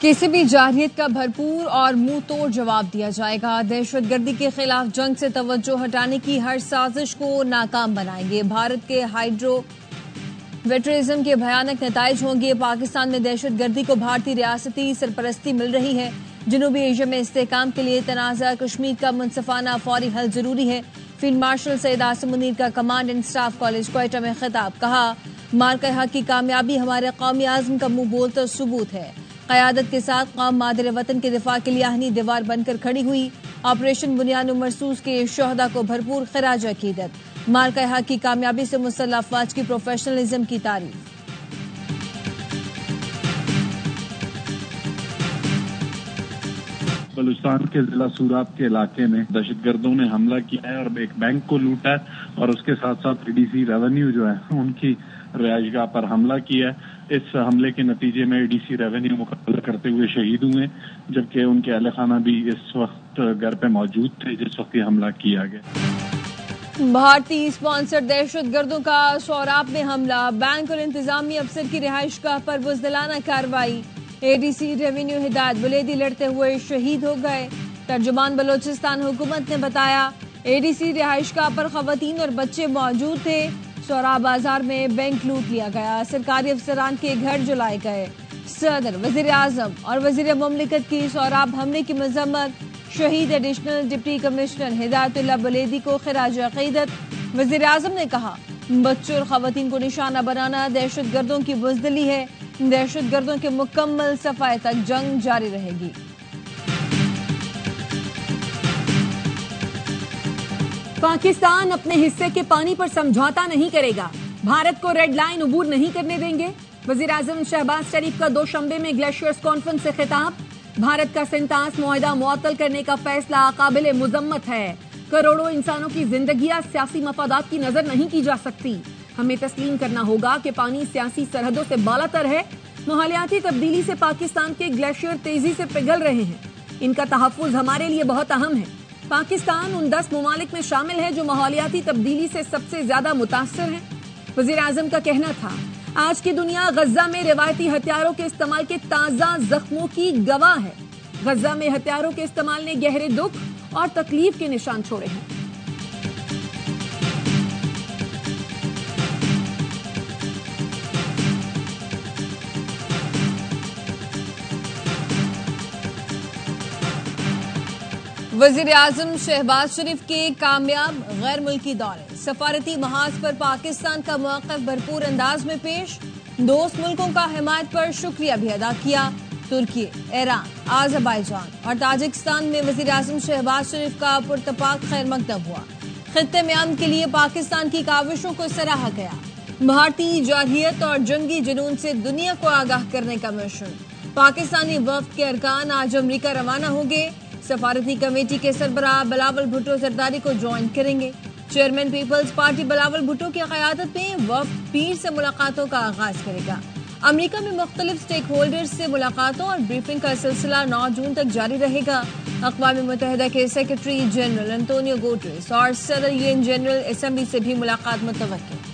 کسی بھی جارحیت کا بھرپور اور منہ توڑ جواب دیا جائے گا۔ دہشت گردی کے خلاف جنگ سے توجہ ہٹانے کی ہر سازش کو ناکام بنائیں گے۔ بھارت کے ہائیڈرو ویٹرزم کے بھیانک نتائج ہوں گے۔ پاکستان میں دہشت گردی کو بھارتی ریاستی سرپرستی مل رہی ہے۔ جنوبی ایشیا میں استحکام کے لیے تنازع کشمیر کا منصفانہ فوری حل ضروری ہے۔ فیلڈ مارشل سید عاصم منیر کا command and staff college Quetta میں خطاب، کہا مارکہ حق کی کامیابی ہمارے قومی عزم کا منہ بولتا ثبوت ہے۔ قیادت کے ساتھ قوم مادر وطن کے دفاع کے لیے آہنی دیوار بن کر کھڑی ہوئی۔ آپریشن بنیان و مرصوص کے شہداء کو بھرپور خراج عقیدت۔ مارکہ حق کی کامیابی سے مسلح افواج کی پروفیشنلزم کی تعریف۔ بلوچستان کے ضلع سوراب کے علاقے میں دہشت گردوں نے حملہ کیا ہے اور ایک بینک کو لوٹا ہے اور اس کے ساتھ ساتھ ڈی سی ریونیو جو ہے ان کی رہائش گاہ پر حملہ کیا ہے۔ اس حملے کے نتیجے میں ڈی سی ریونیو مقابلہ کرتے ہوئے شہید ہوئے، جبکہ ان کے اہل خانہ بھی اس وقت گھر پہ موجود تھے جس وقت یہ حملہ کیا گیا۔ بھارتی اسپانسر دہشت گردوں کا سوراب میں حملہ، بینک اور انتظامی افسر کی رہائش گاہ پر بزدلانہ کارروائی۔ اے ڈی سی ریونیو ہدایت بلیدی لڑتے ہوئے شہید ہو گئے۔ ترجمان بلوچستان حکومت نے بتایا اے ڈی سی رہائش گاہ پر خواتین اور بچے موجود تھے۔ سوراب بازار میں بینک لوٹ لیا گیا، سرکاری افسران کے گھر جلائے گئے۔ صدر، وزیر اعظم اور وزیر مملکت کی سوراب حملے کی مذمت۔ شہید ایڈیشنل ڈپٹی کمشنر ہدایت اللہ بلیدی کو خراج عقیدت۔ وزیر اعظم نے کہا بچوں اور خواتین کو نشانہ بنانا دہشت گردوں کی بزدلی ہے۔ دہشت گردوں کے مکمل صفائی تک جنگ جاری رہے گی۔ پاکستان اپنے حصے کے پانی پر سمجھوتا نہیں کرے گا، بھارت کو ریڈ لائن عبور نہیں کرنے دیں گے۔ وزیر اعظم شہباز شریف کا دوشنبے میں گلیشیئرز کانفرنس سے خطاب، بھارت کا سنتاس معاہدہ معطل کرنے کا فیصلہ قابل مذمت ہے۔ کروڑوں انسانوں کی زندگیاں سیاسی مفادات کی نظر نہیں کی جا سکتی۔ ہمیں تسلیم کرنا ہوگا کہ پانی سیاسی سرحدوں سے بالاتر ہے۔ ماحولیاتی تبدیلی سے پاکستان کے گلیشیئر تیزی سے پگھل رہے ہیں، ان کا تحفظ ہمارے لیے بہت اہم ہے۔ پاکستان ان 10 ممالک میں شامل ہے جو ماحولیاتی تبدیلی سے سب سے زیادہ متاثر ہیں۔ وزیر اعظم کا کہنا تھا آج کی دنیا غزہ میں روایتی ہتھیاروں کے استعمال کے تازہ زخموں کی گواہ ہے۔ غزہ میں ہتھیاروں کے استعمال نے گہرے دکھ اور تکلیف کے نشان چھوڑے ہیں۔ وزیر اعظم شہباز شریف کے کامیاب غیر ملکی دورے، سفارتی محاذ پر پاکستان کا موقف بھرپور انداز میں پیش، دوست ملکوں کا حمایت پر شکریہ بھی ادا کیا۔ ترکی، ایران، آذربائیجان اور تاجکستان میں وزیر اعظم شہباز شریف کا پرتپاک خیر مقدم ہوا۔ خطے میں امن کے لیے پاکستان کی کاوشوں کو سراہا گیا۔ بھارتی جارحیت اور جنگی جنون سے دنیا کو آگاہ کرنے کا مشن۔ پاکستانی وفد کے ارکان آج امریکہ روانہ ہوں گے۔ سفارتی کمیٹی کے سربراہ بلاول بھٹو زرداری کو جوائن کریں گے۔ چیئرمین پیپلز پارٹی بلاول بھٹو کی قیادت میں وفد پیر سے ملاقاتوں کا آغاز کرے گا۔ امریکہ میں مختلف سٹیک ہولڈرز سے ملاقاتوں اور بریفنگ کا سلسلہ 9 جون تک جاری رہے گا۔ اقوام متحدہ کے سیکرٹری جنرل انٹونیو گوٹریس اور صدر UN جنرل اسمبلی سے بھی ملاقات متوقع۔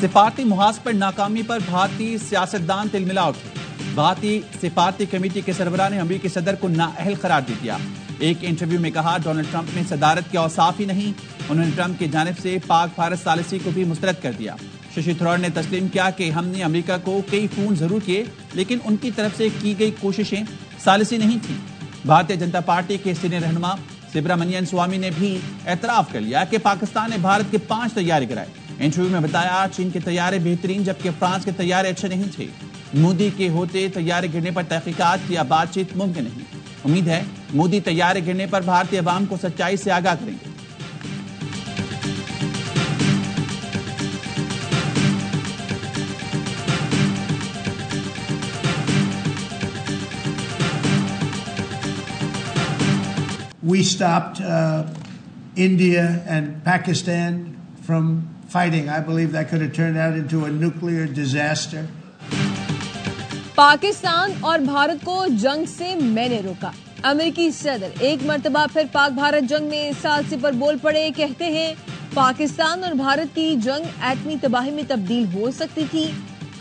سفارتی محاذ پر ناکامی پر بھارتی سیاستدان تلملا اٹھے۔ بھارتی سفارتی کمیٹی کے سربراہ نے امریکی صدر کو نااہل قرار دے دیا۔ ایک انٹرویو میں کہا ڈونلڈ ٹرمپ میں صدارت کے اوصاف ہی نہیں۔ انہوں نے ٹرمپ کی جانب سے پاک بھارت ثالثی کو بھی مسترد کر دیا۔ ششی تھرور نے تسلیم کیا کہ ہم نے امریکہ کو کئی فون ضرور کیے لیکن ان کی طرف سے کی گئی کوششیں ثالثی نہیں تھیں۔ بھارتیہ جنتا پارٹی کے سینئر رہنما سبرامنین سوامی نے بھی اعتراف کر لیا کہ پاکستان نے بھارت کے 5 طیارے گرائے۔ انٹرویو میں بتایا چین کے طیارے بہترین جبکہ فرانس کے طیارے اچھے نہیں تھے۔ مودی کے ہوتے طیارے گرنے پر تحقیقات یا بات چیت ممکن نہیں۔ امید ہے مودی طیارے گرنے پر بھارتی عوام کو سچائی سے آگاہ کریں گے۔ We stopped India and Pakistan from fighting. I believe that could have turned out into a nuclear disaster. Pakistan اور بھارت کو جنگ سے میں نے روکا۔ امریکی صدر ایک مرتبہ پھر پاک بھارت جنگ میں ثالثی پر بول پڑے، کہتے ہیں پاکستان اور بھارت کی جنگ ایٹمی تباہی میں تبدیل ہو سکتی تھی.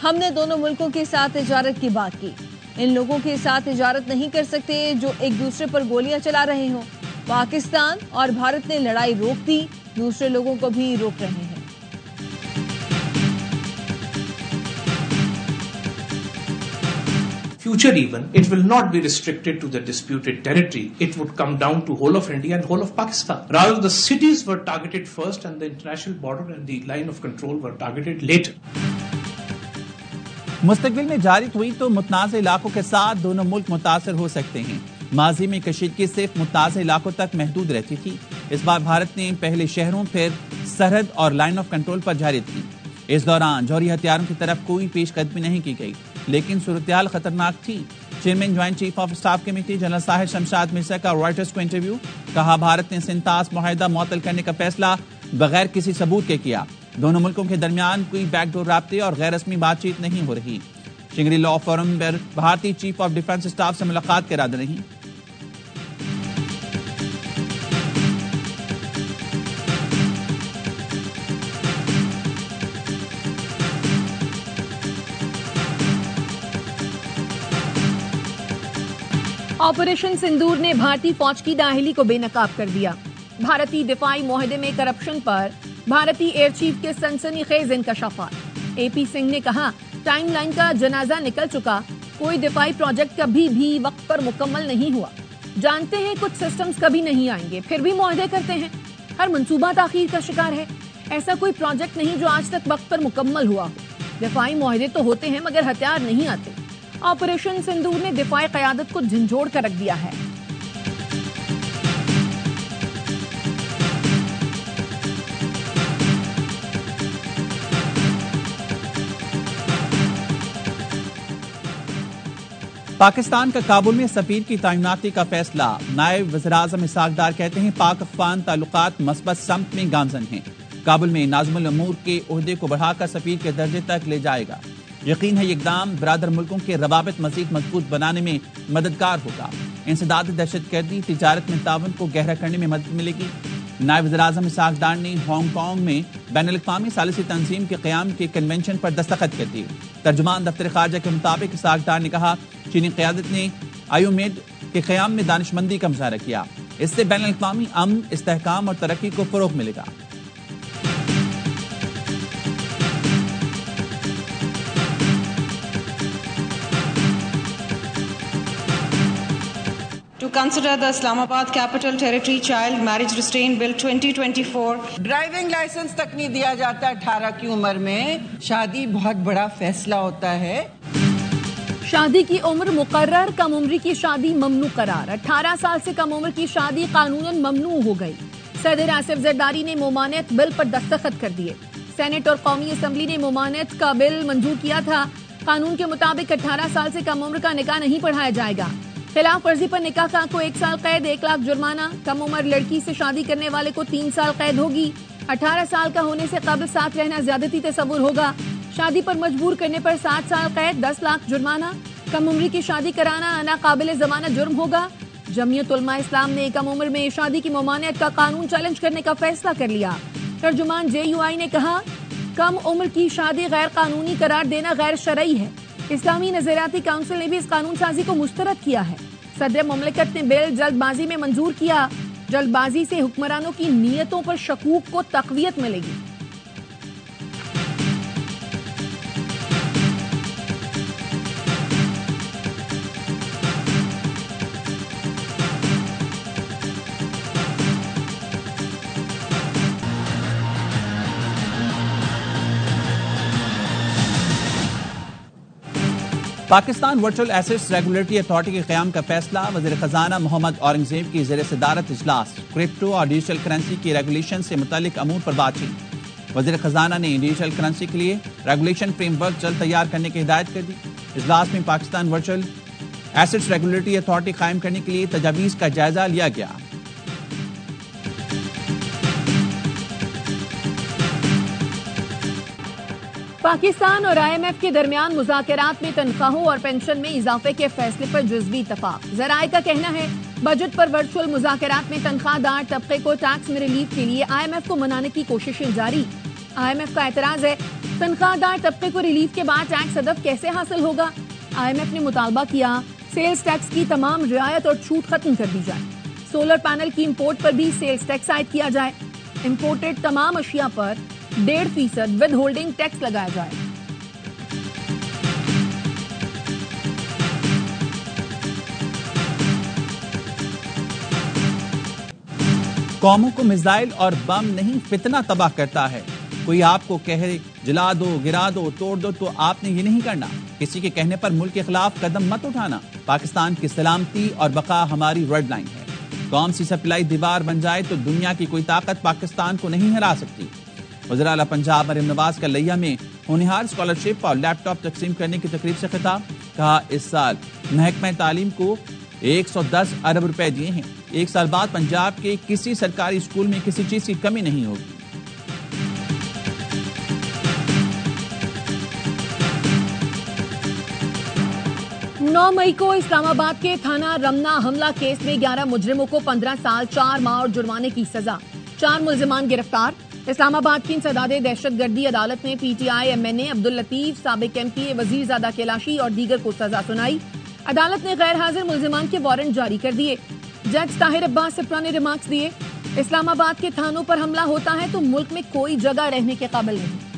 ہم نے دونوں ملکوں کے ساتھ تجارت کی بات کی. ان لوگوں کے ساتھ تجارت نہیں کر سکتے جو ایک دوسرے پر گولیاں چلا رہے ہوں. پاکستان اور بھارت نے لڑائی روک دی, دوسرے لوگوں کو بھی روک رہے ہیں. Future even, it will not be restricted to the disputed territory. It would come down to whole of India and whole of Pakistan. Rather, the cities were targeted first and the international border and the line of control were targeted later. مستقبل میں جاری ہوئی تو متنازع علاقوں کے ساتھ دونوں ملک متاثر ہو سکتے ہیں. ماضی میں کشیدگی صرف متنازع علاقوں تک محدود رہتی تھی. اس بار بھارت نے پہلے شہروں پھر سرحد اور لائن آف کنٹرول پر جاری کی. اس دوران جوہری ہتھیاروں کی طرف کوئی پیش قدمی نہیں کی گئی, لیکن صورتحال خطرناک تھی. Chairman joint chief of staff committee general Sahir Shamshad Mirza کا رائٹرز کو انٹرویو. کہا بھارت نے سنتاس معاہدہ معطل کرنے کا فیصلہ بغیر کسی ثبوت کے کیا. دونوں ملکوں کے درمیان کوئی بیک ڈور رابطے اور غیر رسمی بات چیت نہیں ہو رہی. شنگری لا فورم پر بھارتی چیف آف ڈیفنس اسٹاف سے ملاقات کے ارادے نہیں. آپریشن سندور نے بھارتی فوج کی داخلی کو بے نقاب کر دیا. بھارتی دفاعی معاہدے میں کرپشن پر بھارتی ایئر چیف کے سنسنی خیز انکشافات. اے پی سنگھ نے کہا ٹائم لائن کا جنازہ نکل چکا, کوئی دفاعی پروجیکٹ کبھی بھی وقت پر مکمل نہیں ہوا. جانتے ہیں کچھ سسٹمز کبھی نہیں آئیں گے, پھر بھی معاہدے کرتے ہیں. ہر منصوبہ تاخیر کا شکار ہے. ایسا کوئی پروجیکٹ نہیں جو آج تک وقت پر مکمل ہوا. دفاعی معاہدے تو ہوتے ہیں مگر ہتھیار نہیں آتے. آپریشن سندور نے دفاعی قیادت کو جھنجھوڑ کر رکھ دیا ہے. پاکستان کا کابل میں سفیر کی تعیناتی کا فیصلہ. نائب وزیراعظم اسحاق ڈار کہتے ہیں پاک افغان تعلقات مثبت سمت میں گامزن ہیں. کابل میں ناظم الامور کے عہدے کو بڑھا کر سفیر کے درجے تک لے جائے گا. یقین ہے یہ اقدام برادر ملکوں کے روابط مزید مضبوط بنانے میں مددگار ہوگا. انسداد دہشت گردی تجارت میں تعاون کو گہرا کرنے میں مدد ملے گی. نائب وزیراعظم اسحاق ڈار نے ہانگ کانگ میں بین الاقوامی ثالثی تنظیم کے قیام کے کنونشن پر دستخط کر دیے. ترجمان دفتر خارجہ کے مطابق اسحاق ڈار نے کہا چینی قیادت نے آئیومیڈ کے قیام میں دانش مندی کا مظاہرہ کیا. اس سے بین الاقوامی امن, استحکام اور ترقی کو فروغ ملے گا. Consider the Islamabad Capital Territory Child Marriage Restraint Bill 2024. Driving licence تک نہیں دیا جاتا 18 کی عمر میں. شادی بہت بڑا فیصلہ ہوتا ہے. شادی کی عمر مقرر, کم عمری کی شادی ممنوع قرار. 18 سال سے کم عمر کی شادی قانوناً ممنوع ہو گئی. صدر آصف زرداری نے ممانعت بل پر دستخط کر دیے. سینٹ اور قومی اسمبلی نے ممانعت کا بل منظور کیا تھا. قانون کے مطابق 18 سال سے کم عمر کا نکاح نہیں پڑھایا جائے گا. خلاف ورزی پر نکاح خواہ کو 1 سال قید, 1 لاکھ جرمانہ. کم عمر لڑکی سے شادی کرنے والے کو 3 سال قید ہوگی. 18 سال کا ہونے سے قبل ساتھ رہنا زیادتی تصور ہوگا. شادی پر مجبور کرنے پر 7 سال قید, 10 لاکھ جرمانہ. کم عمری کی شادی کرانا ناقابل ضمانت جرم ہوگا. جمعیت علماء اسلام نے کم عمر میں شادی کی ممانعت کا قانون چیلنج کرنے کا فیصلہ کر لیا. ترجمان JUI نے کہا کم عمر کی شادی غیر قانونی قرار دینا غیر شرعی ہے. اسلامی نظریاتی کونسل نے بھی اس قانون سازی کو مسترد کیا ہے. صدر مملکت نے بل جلد بازی میں منظور کیا. جلد بازی سے حکمرانوں کی نیتوں پر شکوک کو تقویت ملے گی. Pakistan virtual assets regulatory authority کے قیام کا فیصلہ. وزیر خزانہ محمد اورنگزیب کی زیر صدارت اجلاس. کرپٹو اور ڈیجیٹل کرنسی کی ریگولیشن سے متعلق امور پر بات چیت. وزیر خزانہ نے ڈیجیٹل کرنسی کے لیے ریگولیشن فریم ورک جلد تیار کرنے کی ہدایت کر دی. اجلاس میں Pakistan virtual assets regulatory authority قائم کرنے کے لیے تجاویز کا جائزہ لیا گیا. پاکستان اور IMF کے درمیان مذاکرات میں تنخواہوں اور پینشن میں اضافے کے فیصلے پر جزوی اتفاق. ذرائع کا کہنا ہے بجٹ پر ورچوئل مذاکرات میں تنخواہ دار طبقے کو ٹیکس میں ریلیف کے لیے آئی ایم ایف کو منانے کی کوششیں جاری. آئی ایم ایف کا اعتراض ہے تنخواہ دار طبقے کو ریلیف کے بعد ٹیکس ہدف کیسے حاصل ہوگا. آئی ایم ایف نے مطالبہ کیا سیلز ٹیکس کی تمام رعایت اور چھوٹ ختم کر دی جائے. سولر پینل کی امپورٹ پر بھی سیلز ٹیکس عائد کیا جائے. امپورٹڈ تمام اشیاء پر 1.5% ود ہولڈنگ ٹیکس لگایا جائے. قوموں کو میزائل اور بم نہیں فتنہ تباہ کرتا ہے. کوئی آپ کو کہے جلا دو گرا دو توڑ دو تو آپ نے یہ نہیں کرنا. کسی کے کہنے پر ملک کے خلاف قدم مت اٹھانا. پاکستان کی سلامتی اور بقا ہماری ریڈ لائن ہے. قوم سی سپلائی دیوار بن جائے تو دنیا کی کوئی طاقت پاکستان کو نہیں ہرا سکتی. وزیر اعلیٰ پنجاب مریم نواز کا لیا میں ہونہار اسکالرشپ اور لیپ ٹاپ تقسیم کرنے کی تقریب سے خطاب. کہا اس سال محکمہ تعلیم کو 110 ارب روپے دیے ہیں. 1 سال بعد پنجاب کے کسی سرکاری اسکول میں کسی چیز کی کمی نہیں ہوگی. نو مئی کو اسلام آباد کے تھانہ رمنا حملہ کیس میں 11 مجرموں کو 15 سال 4 ماہ اور جرمانے کی سزا. 4 ملزمان گرفتار. اسلام آباد کی انسداد دہشت گردی عدالت نے P T I M N A Abdul Latif سابق ایم پی اے وزیر زادہ کیلاشی اور دیگر کو سزا سنائی. عدالت نے غیر حاضر ملزمان کے وارنٹ جاری کر دیے. جج طاہر عباس سپرا نے ریمارکس دیے اسلام آباد کے تھانوں پر حملہ ہوتا ہے تو ملک میں کوئی جگہ رہنے کے قابل نہیں.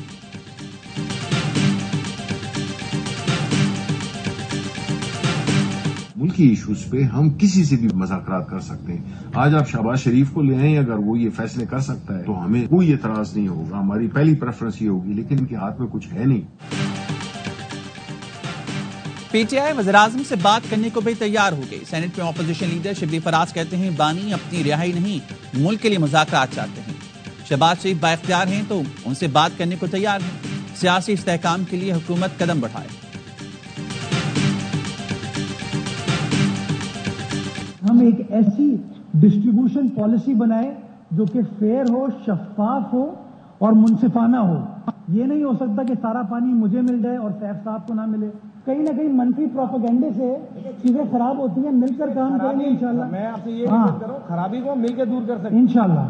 ملکی ایشوز پہ ہم کسی سے بھی مذاکرات کر سکتے ہیں. آج آپ شہباز شریف کو لے آئیں اگر وہ یہ فیصلے کر سکتا ہے تو ہمیں کوئی اعتراض نہیں ہوگا. ہماری پہلی پریفرنس یہ ہوگی لیکن ان کے ہاتھ میں کچھ ہے نہیں. پی ٹی آئی وزیراعظم سے بات کرنے کو بھی تیار ہو گئی. سینٹ میں اپوزیشن لیڈر شبلی فراز کہتے ہیں بانی اپنی رہائی نہیں ملک کے لیے مذاکرات چاہتے ہیں. شہباز شریف بااختیار ہیں تو ان سے بات کرنے کو تیار ہیں. سیاسی استحکام کے لیے حکومت قدم بڑھائے. ہم ایک ایسی ڈسٹریبیوشن پالیسی بنائے جو کہ فیئر ہو شفاف ہو اور منصفانہ ہو. یہ نہیں ہو سکتا کہ سارا پانی مجھے مل جائے اور سیف صاحب کو نہ ملے. کہیں نہ کہیں منفی پروپیگنڈے سے چیزیں خراب ہوتی ہیں. مل کر کام کریں گے انشاءاللہ. میں آپ سے یہ ریکویسٹ کر رہا ہوں خرابی کو مل کے دور کر سکتے ہیں انشاءاللہ.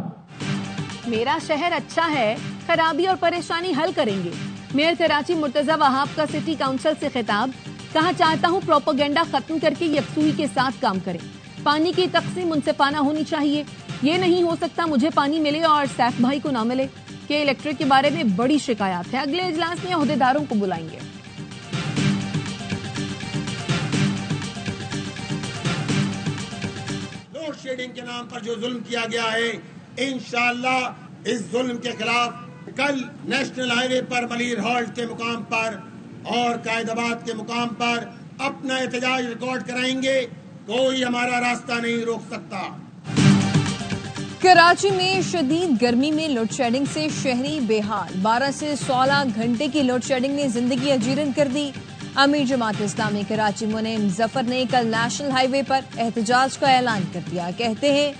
میرا شہر اچھا ہے خرابی اور پریشانی حل کریں گے. میئر کراچی مرتضی وہاب کا سٹی کاؤنسل سے خطاب. کہا چاہتا ہوں پروپیگنڈا ختم کر کے یکسوئی کے ساتھ کام کریں. پانی کی تقسیم منصفانہ ہونی چاہیے. یہ نہیں ہو سکتا مجھے پانی ملے اور سیف بھائی کو نہ ملے. کہ الیکٹرک کے بارے میں بڑی شکایات ہے. اگلے اجلاس میں عہدیداروں کو بلائیں گے. لوڈ شیڈنگ کے نام پر جو ظلم کیا گیا ہے انشاءاللہ اس ظلم کے خلاف کل نیشنل ہائی وے پر ملیر ہالٹ کے مقام پر اور قائد آباد کے مقام پر اپنا احتجاج ریکارڈ کرائیں گے. کوئی ہمارا راستہ نہیں روک سکتا. کراچی میں شدید گرمی میں لوڈ شیڈنگ سے شہری بے حال. 12 سے 16 گھنٹے کی لوڈ شیڈنگ نے زندگی اجیرن کر دی. امیر جماعت اسلامی کراچی منعم ظفر نے کل نیشنل ہائی وے پر احتجاج کا اعلان کر دیا. کہتے ہیں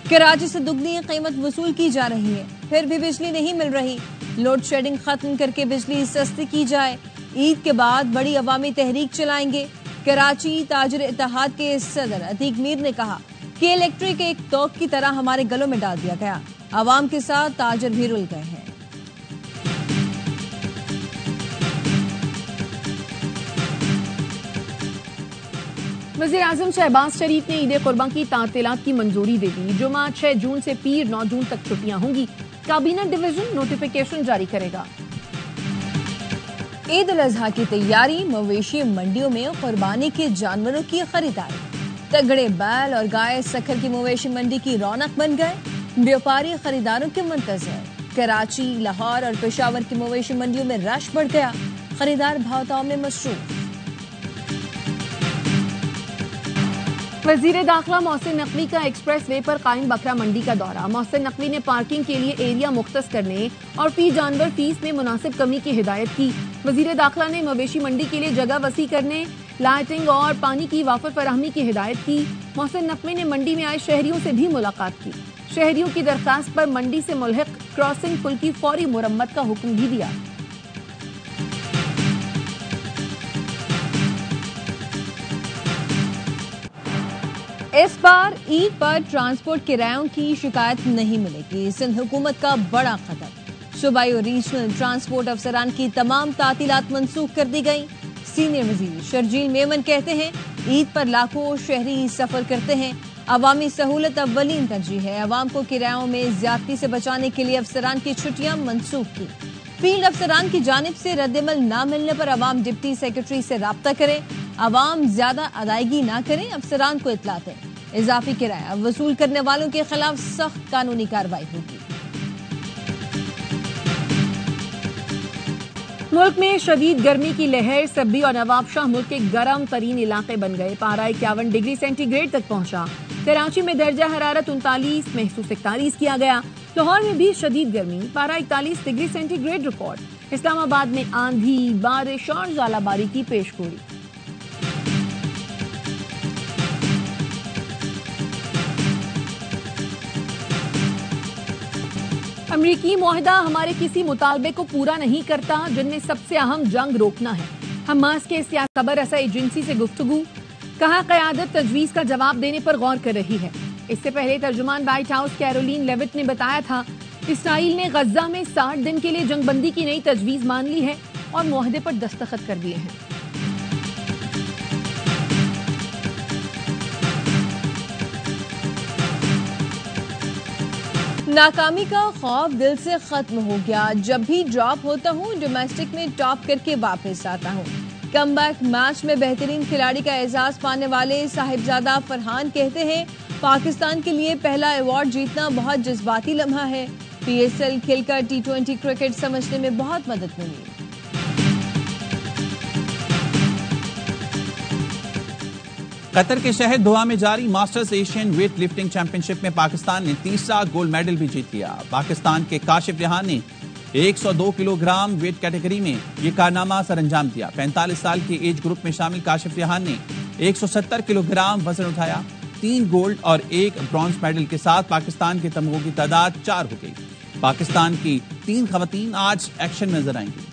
کراچی سے دگنی قیمت وصول کی جا رہی ہے پھر بھی بجلی نہیں مل رہی. لوڈ شیڈنگ ختم کر کے بجلی سستی کی جائے. عید کے بعد بڑی عوامی تحریک چلائیں گے. کراچی تاجر اتحاد کے صدر عتیق میر نے کہا کہ الیکٹرک ایک توق کی طرح ہمارے گلوں میں ڈال دیا گیا. عوام کے ساتھ تاجر بھی رل گئے ہیں. وزیر اعظم شہباز شریف نے عید قربان کی تعطیلات کی منظوری دے دی. جمعہ 6 جون سے پیر 9 جون تک چھٹیاں ہوں گی. کابینہ ڈویژن نوٹیفیکیشن جاری کرے گا. عید الاضحیٰ کی تیاری. مویشی منڈیوں میں قربانی کے جانوروں کی خریداری. تگڑے بیل اور گائے سکھر کی مویشی منڈی کی رونق بن گئے. بیوپاری خریداروں کے منتظر. کراچی لاہور اور پشاور کی مویشی منڈیوں میں رش بڑھ گیا. خریدار بھاؤتاؤں میں مصروف. وزیر داخلہ محسن نقوی کا ایکسپریس وے پر قائم بکرا منڈی کا دورہ. محسن نقوی نے پارکنگ کے لیے ایریا مختص کرنے اور فی جانور فیس میں مناسب کمی کی ہدایت کی. وزیر داخلہ نے مویشی منڈی کے لیے جگہ وسیع کرنے لائٹنگ اور پانی کی وافر فراہمی کی ہدایت کی. محسن نقوی نے منڈی میں آئے شہریوں سے بھی ملاقات کی. شہریوں کی درخواست پر منڈی سے ملحق کراسنگ پل کی فوری مرمت کا حکم بھی دیا. اس بار عید پر ٹرانسپورٹ کرایوں کی شکایت نہیں ملے گی، سندھ حکومت کا بڑا قدم۔ صوبائی اور ریجنل ٹرانسپورٹ افسران کی تمام تعطیلات منسوخ کر دی گئیں۔ سینئر وزیر شرجیل میمن کہتے ہیں عید پر لاکھوں شہری سفر کرتے ہیں، عوامی سہولت اولین ترجیح ہے۔ عوام کو کرایوں میں زیادتی سے بچانے کے لیے افسران کی چھٹیاں منسوخ کی۔ فیلڈ افسران کی جانب سے رد عمل نہ ملنے پر عوام ڈپٹی سیکرٹری سے رابطہ کریں، عوام زیادہ ادائیگی نہ کریں، افسران کو اطلاع دیں۔ اضافی کرایہ وصول کرنے والوں کے خلاف سخت قانونی کارروائی ہوگی۔ ملک میں شدید گرمی کی لہر، سبی اور نواب شاہ ملک کے گرم ترین علاقے بن گئے۔ پارہ 51 ڈگری سینٹی گریڈ تک پہنچا۔ کراچی میں درجہ حرارت 39 محسوس 41 کیا گیا۔ لاہور میں بھی شدید گرمی، پارہ 41 ڈگری سینٹی گریڈ ریکارڈ۔ اسلام آباد میں آندھی، بارش اور ژالہ باری کی پیشگوئی۔ امریکی معاہدہ ہمارے کسی مطالبے کو پورا نہیں کرتا، جن میں سب سے اہم جنگ روکنا ہے۔ حماس کے سیاسی خبر رساں ایجنسی سے گفتگو، کہا قیادت تجویز کا جواب دینے پر غور کر رہی ہے۔ اس سے پہلے ترجمان وائٹ ہاؤس کیرولین لیوٹ نے بتایا تھا اسرائیل نے غزہ میں 60 دن کے لیے جنگ بندی کی نئی تجویز مان لی ہے اور معاہدے پر دستخط کر دیے ہیں۔ ناکامی کا خوف دل سے ختم ہو گیا، جب بھی ڈراپ ہوتا ہوں ڈومیسٹک میں ٹاپ کر کے واپس آتا ہوں۔ کم بیک میچ میں بہترین کھلاڑی کا اعزاز پانے والے صاحبزادہ فرحان کہتے ہیں پاکستان کے لیے پہلا ایوارڈ جیتنا بہت جذباتی لمحہ ہے۔ پی ایس ایل کھیل کر T20 کرکٹ سمجھنے میں بہت مدد ملی۔ قطر کے شہر دوحہ میں جاری masters Asian weightlifting championship میں پاکستان نے تیسرا گولڈ میڈل بھی جیت لیا۔ پاکستان کے کاشف ریحان نے 102 کلو گرام ویٹ کیٹیگری میں یہ کارنامہ سر انجام دیا۔ 45 سال کے ایج گروپ میں شامل کاشف ریحان نے 170 کلو گرام وزن اٹھایا۔ 3 گولڈ اور 1 برونز میڈل کے ساتھ پاکستان کے تمغوں کی تعداد 4 ہو گئی۔ پاکستان کی 3 خواتین آج ایکشن میں نظر آئیں گی۔